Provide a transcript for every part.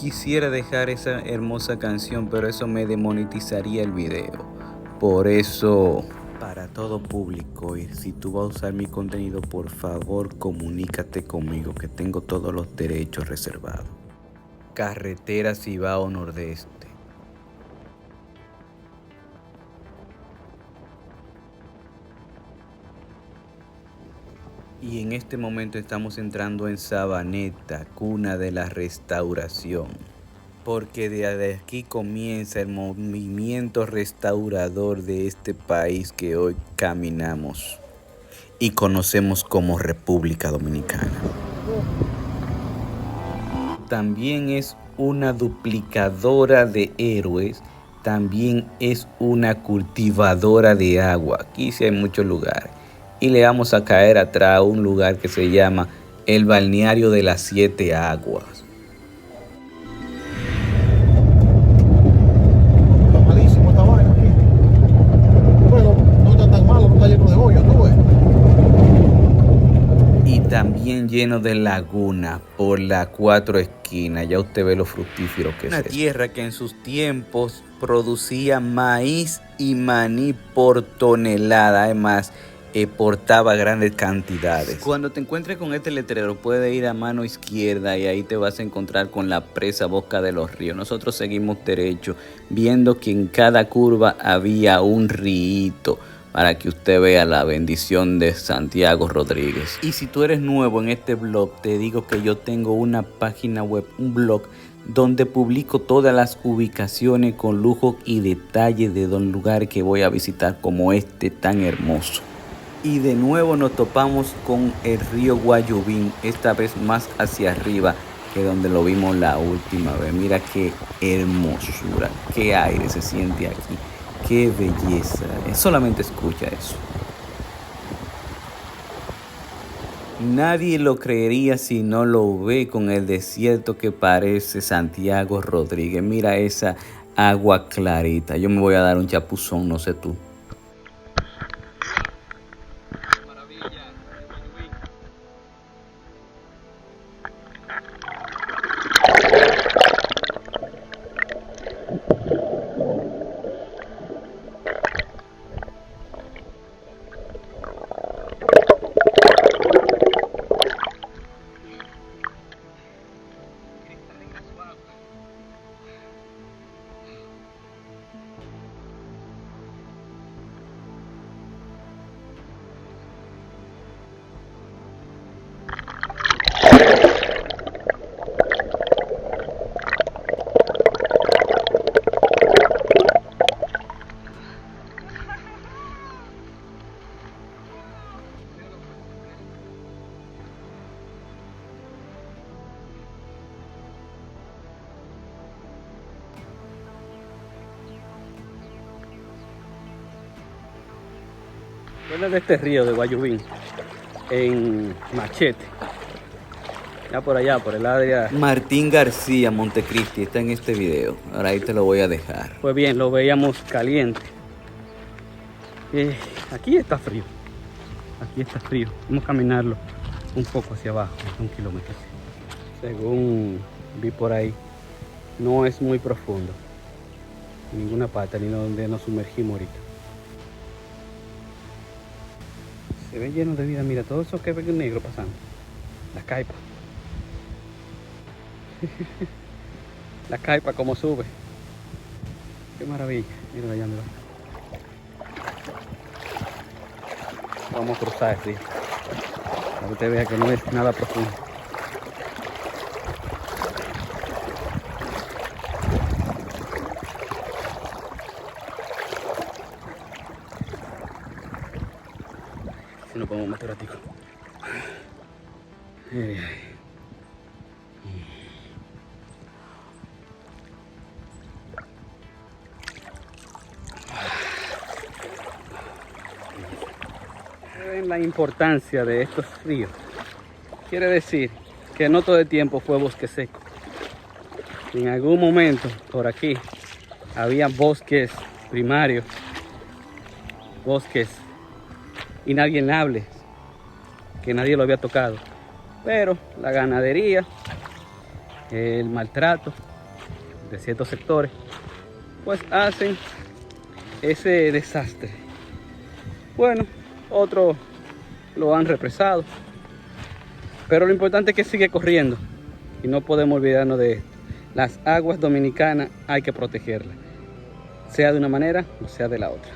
quisiera dejar esa hermosa canción, pero eso me demonetizaría el video. Por eso, para todo público, y si tú vas a usar mi contenido, por favor comunícate conmigo, que tengo todos los derechos reservados. Carretera Cibao Nordeste. Y en este momento estamos entrando en Sabaneta, cuna de la restauración. Porque desde aquí comienza el movimiento restaurador de este país que hoy caminamos y conocemos como República Dominicana. También es una duplicadora de héroes, también es una cultivadora de agua. Aquí sí hay muchos lugares. Y le vamos a caer atrás a un lugar que se llama el Balneario de las 7 Aguas. Está malísimo esta vaina aquí. Pero no está tan malo, no está lleno de hoyos, tú ves. Y también lleno de laguna por las 4 esquinas. Ya usted ve lo fructífero que es. Una tierra que en sus tiempos producía maíz y maní por tonelada. Además, portaba grandes cantidades. Cuando te encuentres con este letrero, puedes ir a mano izquierda y ahí te vas a encontrar con la presa Boca de los Ríos. Nosotros seguimos derecho, viendo que en cada curva había un río, para que usted vea la bendición de Santiago Rodríguez. Y si tú eres nuevo en este blog, te digo que yo tengo una página web, un blog, donde publico todas las ubicaciones con lujo y detalle de los lugares que voy a visitar, como este tan hermoso. Y de nuevo nos topamos con el río Guayubín, esta vez más hacia arriba que donde lo vimos la última vez. Mira qué hermosura, qué aire se siente aquí. ¡Qué belleza! Solamente escucha eso. Nadie lo creería si no lo ve con el desierto que parece Santiago Rodríguez. Mira esa agua clarita. Yo me voy a dar un chapuzón, no sé tú. ¿Cuál es de este río de Guayubín? En Machete. Ya por allá, por el área. Martín García Montecristi está en este video. Ahora ahí te lo voy a dejar. Pues bien, lo veíamos caliente. Aquí está frío. Aquí está frío. Vamos a caminarlo un poco hacia abajo, 1 kilómetro. Según vi por ahí, no es muy profundo. En ninguna parte, ni donde nos sumergimos ahorita. Se ve lleno de vida. Mira, todo eso que ve negro pasando. La caipa. La caipa como sube. Qué maravilla. Mira allá, mira. Vamos a cruzar el río para que usted vea que no es nada profundo. Si nos podemos meter a tico. La importancia de estos ríos quiere decir que no todo el tiempo fue bosque seco. En algún momento por aquí había bosques primarios, bosques inalienables que nadie lo había tocado, pero la ganadería, el maltrato de ciertos sectores, pues hacen ese desastre. Bueno, otros lo han represado, pero lo importante es que sigue corriendo y no podemos olvidarnos de esto. Las aguas dominicanas hay que protegerlas, sea de una manera o sea de la otra.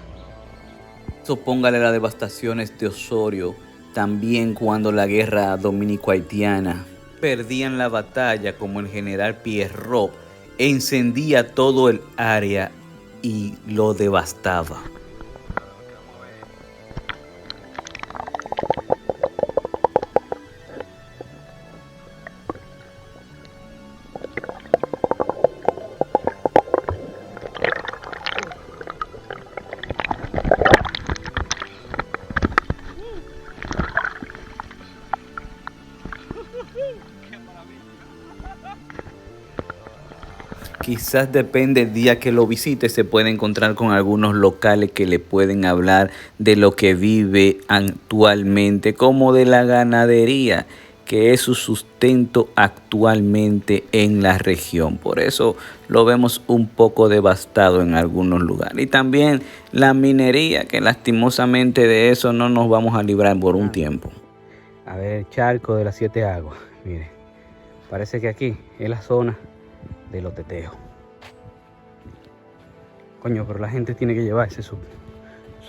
Póngale las devastaciones de Osorio, también cuando la guerra dominico-haitiana perdían la batalla, como el general Pierrot encendía todo el área y lo devastaba. Quizás depende del día que lo visite, se puede encontrar con algunos locales que le pueden hablar de lo que vive actualmente, como de la ganadería, que es su sustento actualmente en la región. Por eso lo vemos un poco devastado en algunos lugares. Y también la minería, que lastimosamente de eso no nos vamos a librar por un tiempo. A ver, el charco de las 7 aguas. Mire, parece que aquí es la zona de los teteos. Coño, pero la gente tiene que llevarse su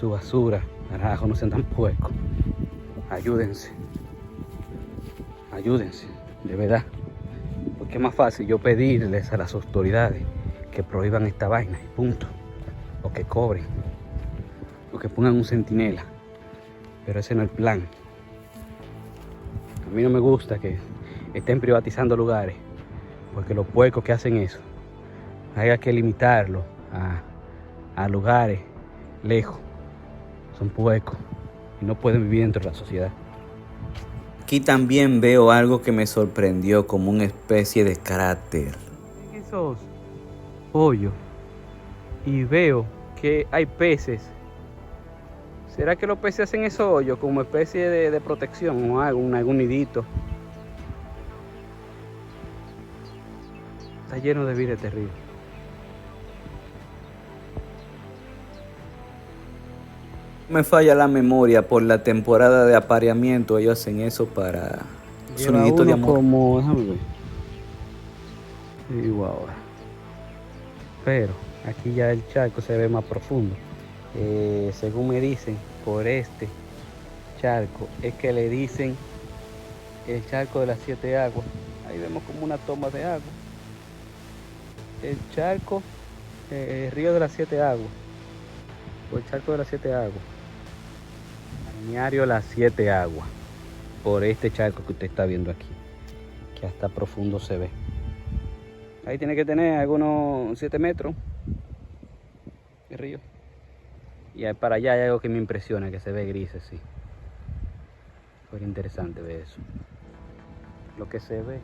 basura. Carajo, no sean tan puercos. Ayúdense, de verdad. Porque es más fácil yo pedirles a las autoridades que prohíban esta vaina y punto. O que cobren, o que pongan un centinela. Pero ese no es el plan. A mí no me gusta que estén privatizando lugares, porque los puercos que hacen eso, hay que limitarlo a lugares lejos. Son puercos y no pueden vivir dentro de la sociedad. Aquí también veo algo que me sorprendió, como una especie de cráter. Esos hoyos y veo que hay peces. ¿Será que los peces hacen esos hoyos como especie de protección o algún nidito? Está lleno de vida terrible. Me falla la memoria, por la temporada de apareamiento ellos hacen eso para su nidito de amor. Como, déjame ver. Digo ahora. Pero aquí ya el charco se ve más profundo. Según me dicen, por este charco es que le dicen el charco de las 7 aguas. Ahí vemos como una toma de agua. El charco, el río de las 7 aguas, o el charco de las 7 aguas, balneario las 7 aguas, por este charco que usted está viendo aquí, que hasta profundo se ve. Ahí tiene que tener algunos 7 metros el río. Y para allá hay algo que me impresiona, que se ve gris así. Fue interesante ver eso. Lo que se ve.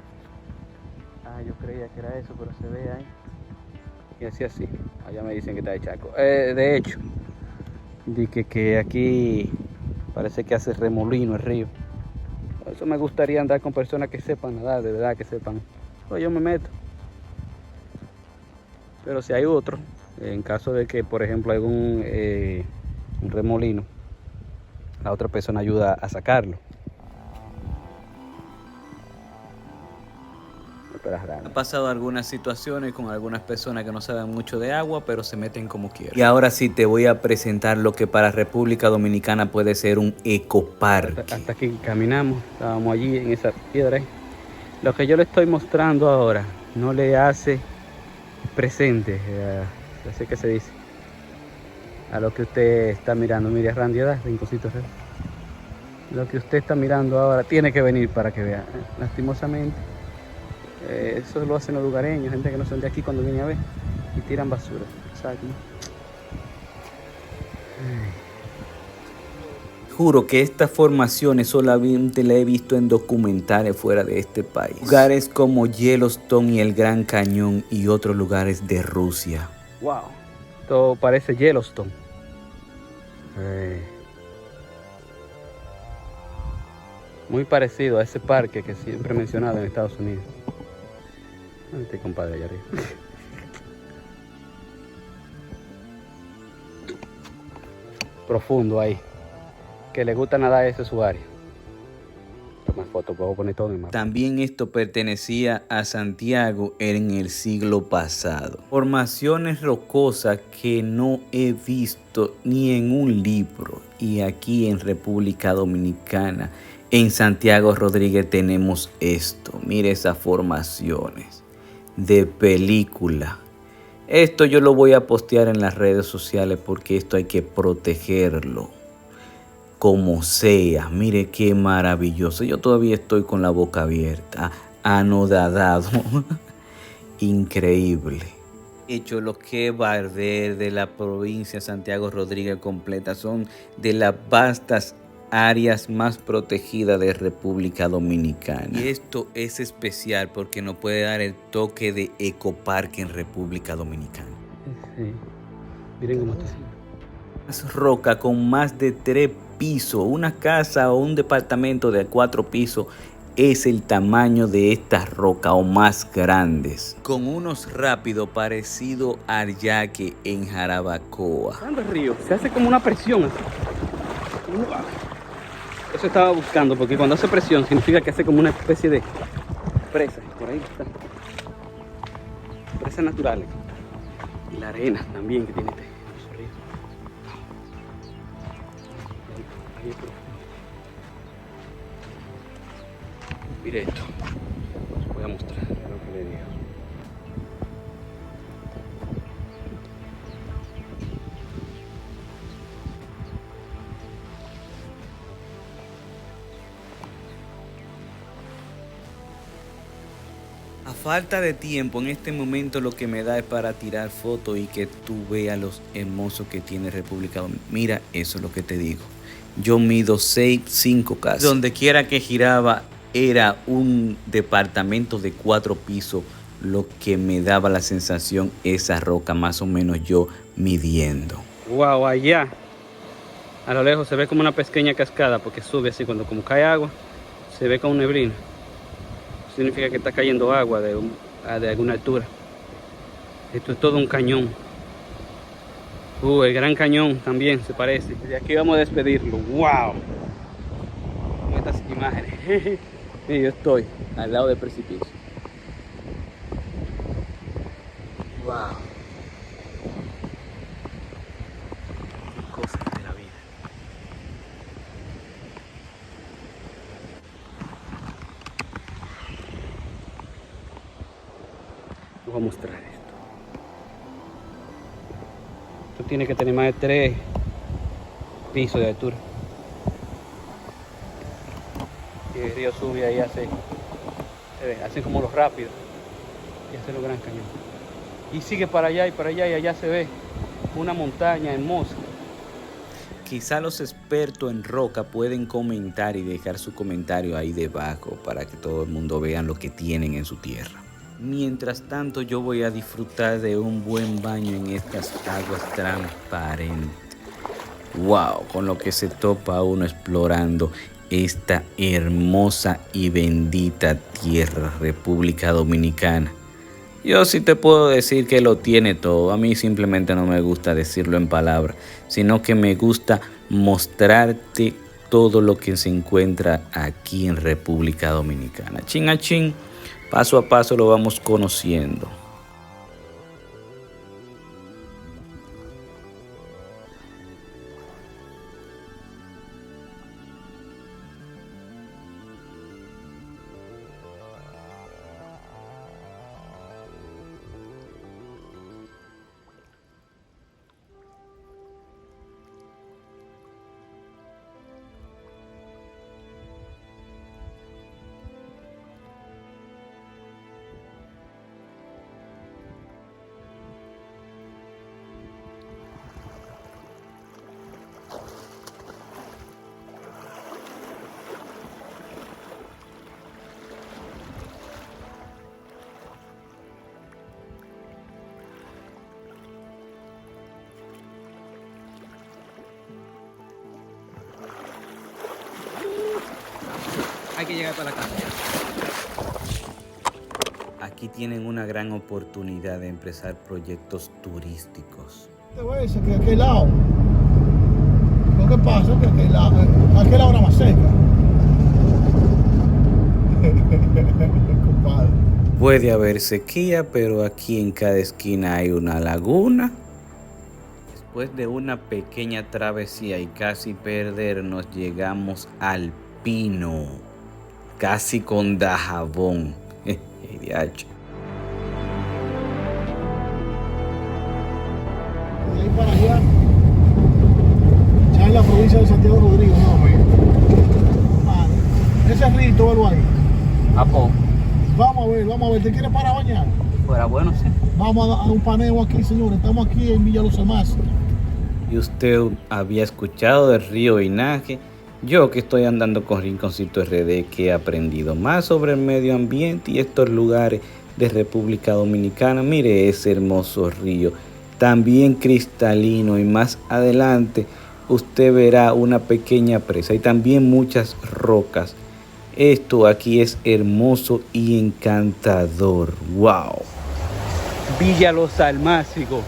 Yo creía que era eso, pero se ve ahí. Y así. Allá me dicen que está el charco. De hecho, dije que aquí parece que hace remolino el río. Por eso me gustaría andar con personas que sepan nadar, de verdad que sepan. Pues yo me meto. Pero si hay otro, en caso de que, por ejemplo, hay un remolino, la otra persona ayuda a sacarlo. Ha pasado algunas situaciones con algunas personas que no saben mucho de agua, pero se meten como quieren. Y ahora sí te voy a presentar lo que para República Dominicana puede ser un ecoparque. Hasta aquí caminamos, estábamos allí en esa piedra. Lo que yo le estoy mostrando ahora no le hace presente, así que se dice, a lo que usted está mirando. Mire, Randy, rinconcito. Lo que usted está mirando ahora tiene que venir para que vea. Lastimosamente, eso lo hacen los lugareños, gente que no son de aquí, cuando viene a ver y tiran basura. Exacto. Juro que estas formaciones solamente la he visto en documentales fuera de este país. Lugares como Yellowstone y el Gran Cañón y otros lugares de Rusia. Wow, esto parece Yellowstone. Muy parecido a ese parque que siempre he mencionado en Estados Unidos. Este compadre allá arriba. profundo ahí. Que le gusta nadar, ese es su área. Toma fotos, puedo poner todo en mapa. También esto pertenecía a Santiago en el siglo pasado. Formaciones rocosas que no he visto ni en un libro. Y aquí en República Dominicana, en Santiago Rodríguez, tenemos esto. Mire esas formaciones de película. Esto yo lo voy a postear en las redes sociales porque esto hay que protegerlo. Como sea, mire qué maravilloso. Yo todavía estoy con la boca abierta, anodadado. Increíble. De hecho, lo que va a arder de la provincia de Santiago Rodríguez completa son de las vastas áreas más protegidas de República Dominicana. Y esto es especial porque nos puede dar el toque de ecoparque en República Dominicana. Sí. Miren cómo está. Roca con más de 3 pisos, una casa o un departamento de 4 pisos es el tamaño de estas rocas o más grandes, con unos rápidos parecido al yaque en Jarabacoa. El río se hace como una presión así. Eso estaba buscando, porque cuando hace presión significa que hace como una especie de presa. Por ahí está. Presas naturales. Y la arena también que tiene este. Mire esto, os voy a mostrar lo que le digo. A falta de tiempo, en este momento lo que me da es para tirar fotos y que tú veas los hermosos que tiene República Dominicana. Mira, eso es lo que te digo. Yo mido 6'5" casi. Donde quiera que giraba era un departamento de 4 pisos, lo que me daba la sensación esa roca, más o menos yo midiendo. Wow, allá a lo lejos se ve como una pequeña cascada porque sube así, cuando como cae agua se ve con neblina. Significa que está cayendo agua de alguna altura. Esto es todo un cañón. El Gran Cañón también se parece. De aquí vamos a despedirlo. ¡Wow! Con estas imágenes. Y yo estoy al lado del precipicio. ¡Wow! Cosas de la vida. Voy a mostrar esto. Esto tiene que tener más de 3 pisos de altura. Y el río sube ahí, hace como los rápidos y hace los Gran Cañón. Y sigue para allá y allá se ve una montaña hermosa. Quizá los expertos en roca pueden comentar y dejar su comentario ahí debajo para que todo el mundo vea lo que tienen en su tierra. Mientras tanto, yo voy a disfrutar de un buen baño en estas aguas transparentes. Wow, con lo que se topa uno explorando esta hermosa y bendita tierra, República Dominicana. Yo sí te puedo decir que lo tiene todo. A mí simplemente no me gusta decirlo en palabras, sino que me gusta mostrarte todo lo que se encuentra aquí en República Dominicana. Chin a chin, paso a paso lo vamos conociendo. Hay que llegar para la casa. Aquí tienen una gran oportunidad de empezar proyectos turísticos. Te voy a decir que aquel lado que pasa es que aquí es la hora más seca. Compadre. Puede haber sequía, pero aquí en cada esquina hay una laguna. Después de una pequeña travesía y casi perdernos, llegamos al Pino, casi con Dajabón. Diacho. De ahí para allá, ya en la provincia de Santiago Rodrigo, no, man, ese rito, velo ahí. Apo. Vamos a ver, ¿te quieres para bañar? Fuera bueno, sí. Vamos a un paneo aquí, señores. Estamos aquí en Villa Los Almaces. ¿Y usted había escuchado del río Inaje? Yo que estoy andando con Rinconcito RD, que he aprendido más sobre el medio ambiente y estos lugares de República Dominicana. Mire ese hermoso río, también cristalino, y más adelante usted verá una pequeña presa y también muchas rocas. Esto aquí es hermoso y encantador. ¡Wow! Villa Los Almácigos.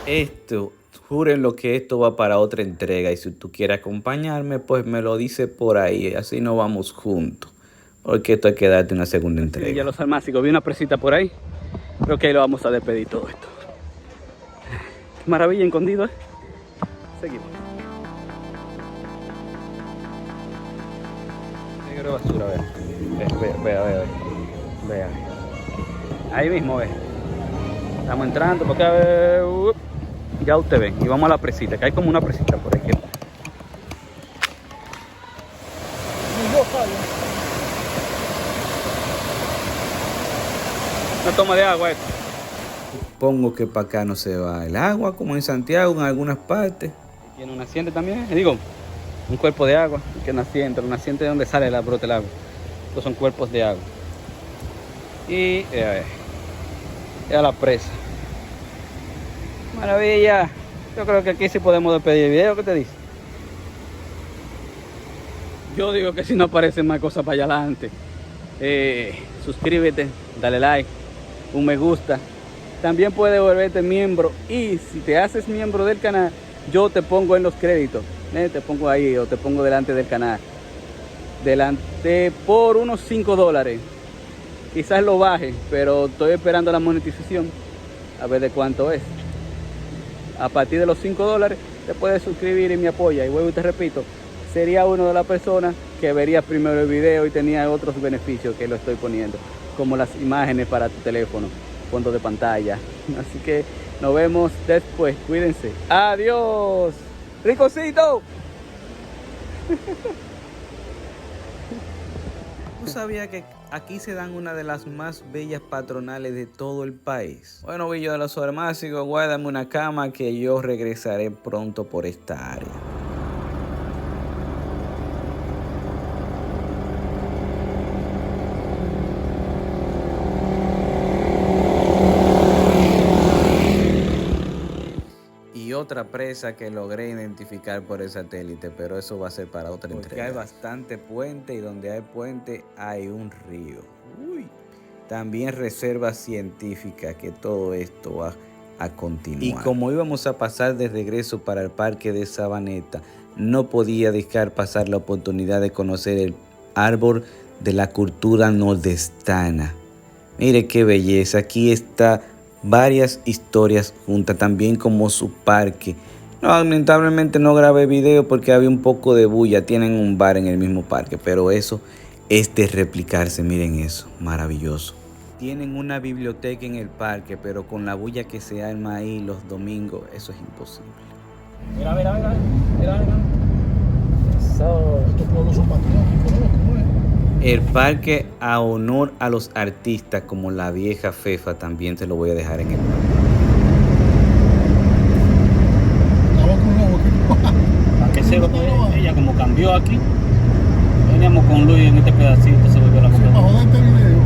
Esto, júrenlo que esto va para otra entrega, y si tú quieres acompañarme, pues me lo dice por ahí, así nos vamos juntos, porque esto hay que darte una segunda entrega. Villa Los Almácigos, vi una presita por ahí. Creo que ahí lo vamos a despedir todo esto. Qué maravilla, escondido, ¿eh? Seguimos. Negro basura, vea. Ahí mismo, ve. Estamos entrando porque ya usted ve. Y vamos a la presita, que hay como una presita por aquí. Una toma de agua esto. Supongo que para acá no se va el agua, como en Santiago, en algunas partes. Tiene un naciente también, digo, un cuerpo de agua, que naciente, un naciente de donde sale la brota el agua. Estos son cuerpos de agua. Y ya la presa. Maravilla. Yo creo que aquí sí podemos despedir el video. ¿Qué te dice? Yo digo que si no aparecen más cosas para allá adelante, suscríbete, dale like, un me gusta. También puedes volverte miembro, y si te haces miembro del canal, yo te pongo en los créditos, te pongo ahí o te pongo delante del canal, delante por unos $5. Quizás lo baje, pero estoy esperando la monetización a ver de cuánto es. A partir de los $5 te puedes suscribir y me apoya, y vuelvo y te repito, sería una de las personas que vería primero el video y tenía otros beneficios que lo estoy poniendo, como las imágenes para tu teléfono, fondo de pantalla. Así que nos vemos después, cuídense. Adiós, Rinconcito. ¿Tú sabías que aquí se dan una de las más bellas patronales de todo el país? Bueno, Villa de los Almácigos, guárdame una cama que yo regresaré pronto por esta área. Y otra presa que logré identificar por el satélite, pero eso va a ser para otra entrega. Porque hay bastante puente, y donde hay puente hay un río. Uy. También reserva científica, que todo esto va a continuar. Y como íbamos a pasar de regreso para el parque de Sabaneta, no podía dejar pasar la oportunidad de conocer el árbol de la cultura nordestana. Mire qué belleza, aquí está varias historias juntas, también como su parque. No, lamentablemente no grabé video porque había un poco de bulla. Tienen un bar en el mismo parque, pero eso es de replicarse. Miren eso, maravilloso. Tienen una biblioteca en el parque, pero con la bulla que se arma ahí los domingos, eso es imposible. Mira. Estos pueblos son patrióticos, ¿no? ¿Cómo es? El parque a honor a los artistas como la vieja Fefa, también te lo voy a dejar en el parque. Para que sepa que ella como cambió aquí, veníamos con Luis en este pedacito, se volvió la boca. Sí, para joder este video.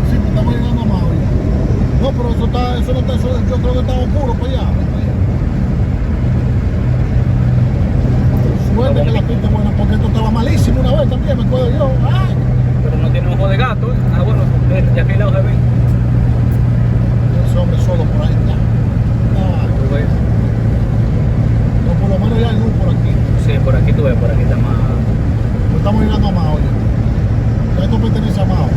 Sí, me estamos llegando a más ya. No, pero eso no está, yo creo que está oscuro para allá. Suerte que la pinta es buena, porque esto estaba malísimo una vez también, me acuerdo yo. ¡Ay! de gato. Ah, bueno, de aquel lado se ven. Ese hombre solo por ahí está. Pues, No, por lo menos ya hay luz por aquí. sí, por aquí tú ves, por aquí está más. Pues estamos llegando a Mao ya. Ya esto pertenece a Mao.